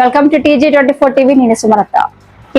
Welcome to TG24 TV. నేను సుమలత.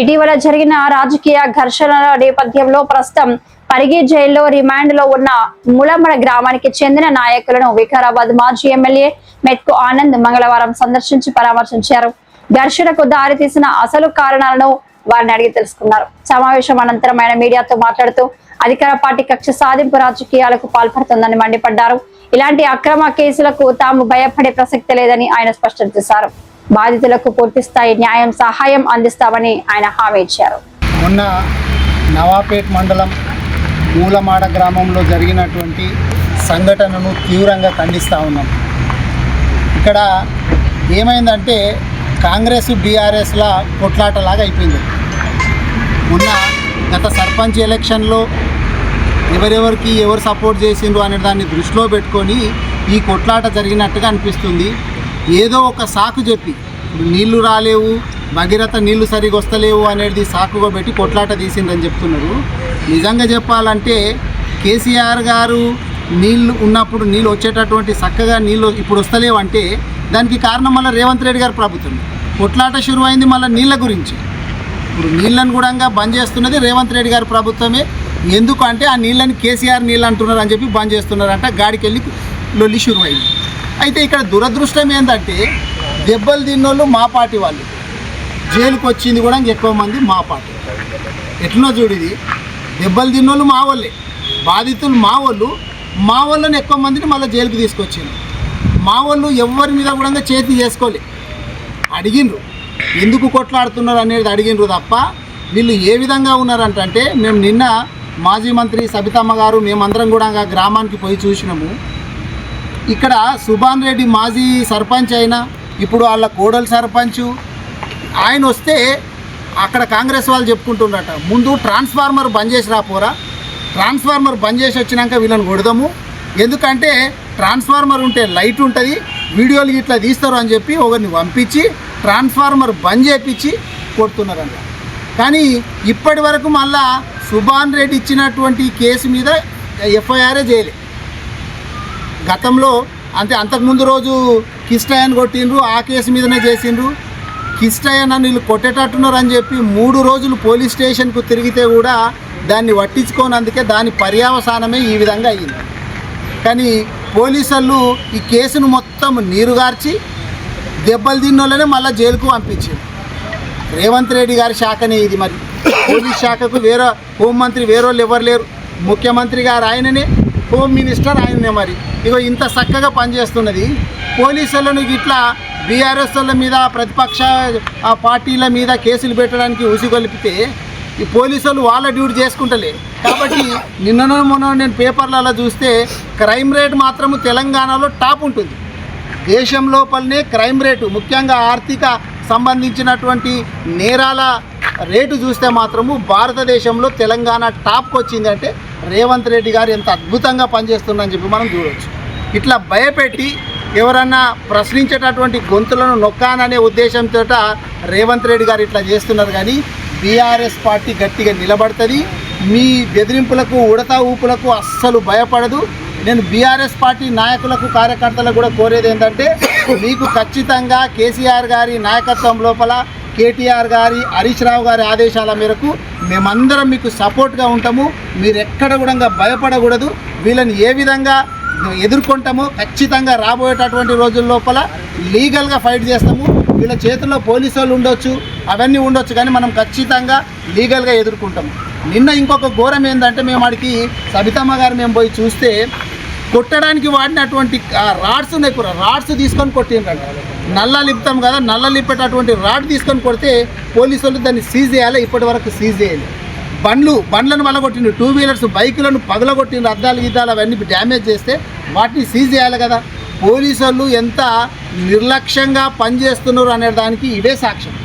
ఇటీవల జరిగిన రాజకీయ ఘర్షణల నేపథ్యంలో ప్రస్తుతం పరిగి జైల్లో రిమాండ్ లో ఉన్న ములమడ గ్రామానికి చెందిన నాయకులను వికారాబాద్ మాజీ ఎమ్మెల్యే మెట్కు ఆనంద్ మంగళవారం సందర్శించి పరామర్శించారు. ఘర్షణకు దారితీసిన అసలు కారణాలను వారిని అడిగి తెలుసుకున్నారు. సమావేశం అనంతరం ఆయన మీడియాతో మాట్లాడుతూ అధికార పార్టీ కక్ష సాధింపు రాజకీయాలకు పాల్పడుతుందని మండిపడ్డారు. ఇలాంటి అక్రమ కేసులకు తాము భయపడే ప్రసక్తి లేదని ఆయన స్పష్టం చేశారు. బాధితులకు పూర్తి స్థాయి న్యాయం సహాయం అందిస్తామని ఆయన హామీ ఇచ్చారు. మొన్న నవాపేట్ మండలం మూలమాడ గ్రామంలో జరిగినటువంటి సంఘటనను తీవ్రంగా ఖండిస్తూ ఉన్నాం. ఇక్కడ ఏమైందంటే కాంగ్రెస్ బీఆర్ఎస్ల కొట్లాటలాగా అయిపోయింది. మొన్న గత సర్పంచ్ ఎలక్షన్లో ఎవరెవరికి ఎవరు సపోర్ట్ చేసిండ్రు అనే దాన్ని దృష్టిలో పెట్టుకొని ఈ కొట్లాట జరిగినట్టుగా అనిపిస్తుంది. ఏదో ఒక సాకు చెప్పి నీళ్లు రాలేవు, భగీరథ నీళ్లు సరిగా వస్తలేవు అనేది సాకుగా పెట్టి కొట్లాట తీసిందని చెప్తున్నారు. నిజంగా చెప్పాలంటే కేసీఆర్ గారు నీళ్లు ఉన్నప్పుడు నీళ్ళు వచ్చేటటువంటి చక్కగా నీళ్ళు ఇప్పుడు వస్తలేవు అంటే దానికి కారణం మళ్ళీ రేవంత్ రెడ్డి గారి ప్రభుత్వం. కొట్లాట శురువైంది మళ్ళీ నీళ్ళ గురించి. ఇప్పుడు నీళ్ళను కూడా బంద్ చేస్తున్నది రేవంత్ రెడ్డి గారి ప్రభుత్వమే. ఎందుకు అంటే ఆ నీళ్ళని కేసీఆర్ నీళ్ళు అంటున్నారు అని చెప్పి బంద్ చేస్తున్నారంట. గాడికి వెళ్ళి లొల్లి శురువైంది. అయితే ఇక్కడ దురదృష్టం ఏంటంటే దెబ్బలు తిన్నోళ్ళు మా పార్టీ వాళ్ళు, జైలుకి వచ్చింది కూడా ఎక్కువ మంది మా పార్టీ. ఎట్లనో చూడిది, దెబ్బలు తిన్నోళ్ళు మా వాళ్ళే, బాధితులు మా వాళ్ళని ఎక్కువ మందిని మళ్ళీ జైలుకి తీసుకొచ్చింది. మా వాళ్ళు ఎవరి మీద కూడా చేతి చేసుకోలే, అడిగినరు ఎందుకు కొట్లాడుతున్నారు అనేది అడిగినరు తప్ప వీళ్ళు ఏ విధంగా ఉన్నారంటే మేము నిన్న మాజీ మంత్రి సబితమ్మ గారు మేమందరం కూడా గ్రామానికి పోయి చూసినాము. ఇక్కడ సుభాన్ రెడ్డి మాజీ సర్పంచ్ అయినా ఇప్పుడు వాళ్ళ కోడలు సర్పంచ్ ఆయన వస్తే అక్కడ కాంగ్రెస్ వాళ్ళు చెప్పుకుంటున్నట ముందు ట్రాన్స్ఫార్మర్ బంద్ చేసి రాపోరా, ట్రాన్స్ఫార్మర్ బంద్ చేసి వచ్చినాక వీళ్ళని కొడదాము, ఎందుకంటే ట్రాన్స్ఫార్మర్ ఉంటే లైట్ ఉంటుంది, వీడియోలు ఇట్లా తీస్తారు అని చెప్పి ఒకరిని పంపించి ట్రాన్స్ఫార్మర్ బంద్ చేయించి కొడుతున్నారంట. కానీ ఇప్పటి వరకు మళ్ళా సుభాన్ రెడ్డి ఇచ్చినటువంటి కేసు మీద ఎఫ్ఐఆరే చేయలే. గతంలో అంతకుముందు రోజు కిష్టయ్యను కొట్టిండ్రు, ఆ కేసు మీదనే చేసిండ్రు. కిష్టయ్య నన్ను వీళ్ళు కొట్టేటట్టున్నారు అని చెప్పి 3 రోజులు పోలీస్ స్టేషన్కు తిరిగితే కూడా దాన్ని పట్టించుకోనందుకే దాని పర్యవసానమే ఈ విధంగా అయ్యింది. కానీ పోలీసులు ఈ కేసును మొత్తం నీరుగార్చి దెబ్బలు తిన్నోళ్ళనే మళ్ళీ జైలుకు పంపించారు. రేవంత్ రెడ్డి గారి శాఖనే ఇది. మరి పోలీస్ శాఖకు వేరే హోంమంత్రి వేరేవాళ్ళు ఎవరు లేరు, ముఖ్యమంత్రి గారు ఆయననే, హోమ్ మినిస్టర్ ఆయననే. మరి ఇగో ఇంత చక్కగా పనిచేస్తున్నది. పోలీసులను ఇట్లా బీఆర్ఎస్ వాళ్ళ మీద ప్రతిపక్ష పార్టీల మీద కేసులు పెట్టడానికి ఉసిగొలిపితే ఈ పోలీసులు వాళ్ళ డ్యూటీ చేసుకుంటలే. కాబట్టి నిన్న మొన్న నేను పేపర్లలో చూస్తే క్రైమ్ రేట్ మాత్రము తెలంగాణలో టాప్ ఉంటుంది. దేశం లోపలనే క్రైమ్ రేటు, ముఖ్యంగా ఆర్థిక సంబంధించినటువంటి నేరాల రేటు చూస్తే మాత్రము భారతదేశంలో తెలంగాణ టాప్కి వచ్చిందంటే రేవంత్ రెడ్డి గారు ఎంత అద్భుతంగా పనిచేస్తుందని చెప్పి మనం చూడవచ్చు. ఇట్లా భయపెట్టి ఎవరన్నా ప్రశ్నించేటటువంటి గొంతులను నొక్కాననే ఉద్దేశంతో రేవంత్ రెడ్డి గారు ఇట్లా చేస్తున్నారు. కానీ బీఆర్ఎస్ పార్టీ గట్టిగా నిలబడుతుంది. మీ బెదిరింపులకు ఉడతా ఊపులకు అస్సలు భయపడదు. నేను బీఆర్ఎస్ పార్టీ నాయకులకు కార్యకర్తలకు కూడా కోరేది ఏంటంటే మీకు ఖచ్చితంగా కేసీఆర్ గారి నాయకత్వం లోపల కేటీఆర్ గారి హరీష్ రావు గారి ఆదేశాల మేరకు మేమందరం మీకు సపోర్ట్గా ఉంటాము. మీరు ఎక్కడ కూడా భయపడకూడదు. వీళ్ళని ఏ విధంగా ఎదుర్కొంటామో ఖచ్చితంగా రాబోయేటటువంటి రోజుల లోపల లీగల్గా ఫైట్ చేస్తాము. వీళ్ళ చేతుల్లో పోలీసు వాళ్ళు ఉండొచ్చు, అవన్నీ ఉండొచ్చు, కానీ మనం ఖచ్చితంగా లీగల్గా ఎదుర్కొంటాము. నిన్న ఇంకొక ఘోరం ఏంటంటే మేము వాడికి సబితమ్మ గారు మేము పోయి చూస్తే కొట్టడానికి వాడినటువంటి రాడ్స్ ఉన్నాయి, రాడ్స్ తీసుకొని కొట్టిండ్రంట. నల్ల లిపుతాం కదా, నల్ల లిప్పేటటువంటి రాడ్ తీసుకొని కొడితే పోలీసు వాళ్ళు దాన్ని సీజ్ చేయాలి. ఇప్పటి వరకు సీజ్ చేయాలి. బండ్లను వలగొట్టిండ్రు, 2 వీలర్స్ బైకులను పగలగొట్టిండ్రు, అద్దాలు గిద్దాలు అవన్నీ డ్యామేజ్ చేస్తే వాటిని సీజ్ చేయాలి కదా. పోలీసు వాళ్ళు ఎంత నిర్లక్ష్యంగా పనిచేస్తున్నారు అనే దానికి ఇవే సాక్ష్యం.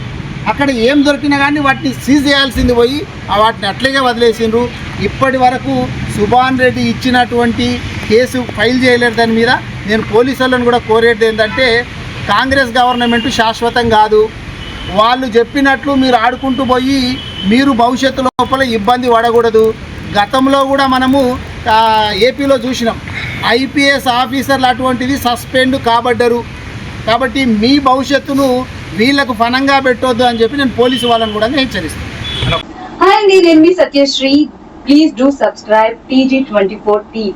అక్కడ ఏం దొరికినా కానీ వాటిని సీజ్ చేయాల్సింది పోయి వాటిని అట్లాగే వదిలేసిండ్రు. ఇప్పటి వరకు సుభాన్ రెడ్డి ఇచ్చినటువంటి కేసు ఫైల్ చేయలేరు. దాని మీద నేను పోలీసు వాళ్ళని కూడా కోరేది ఏంటంటే కాంగ్రెస్ గవర్నమెంట్ శాశ్వతం కాదు. వాళ్ళు చెప్పినట్లు మీరు ఆడుకుంటూ పోయి మీరు భవిష్యత్తు లోపల ఇబ్బంది పడకూడదు. గతంలో కూడా మనము ఏపీలో చూసినాం, ఐపీఎస్ ఆఫీసర్లు అటువంటిది సస్పెండ్ కాబడ్డరు. కాబట్టి మీ భవిష్యత్తును వీళ్ళకు ఫనంగా పెట్టొద్దు అని చెప్పి నేను పోలీసు వాళ్ళని కూడా హెచ్చరిస్తాను. హాయ్ అండి, నేను మీ Satyasri. Please do subscribe TG24 TV.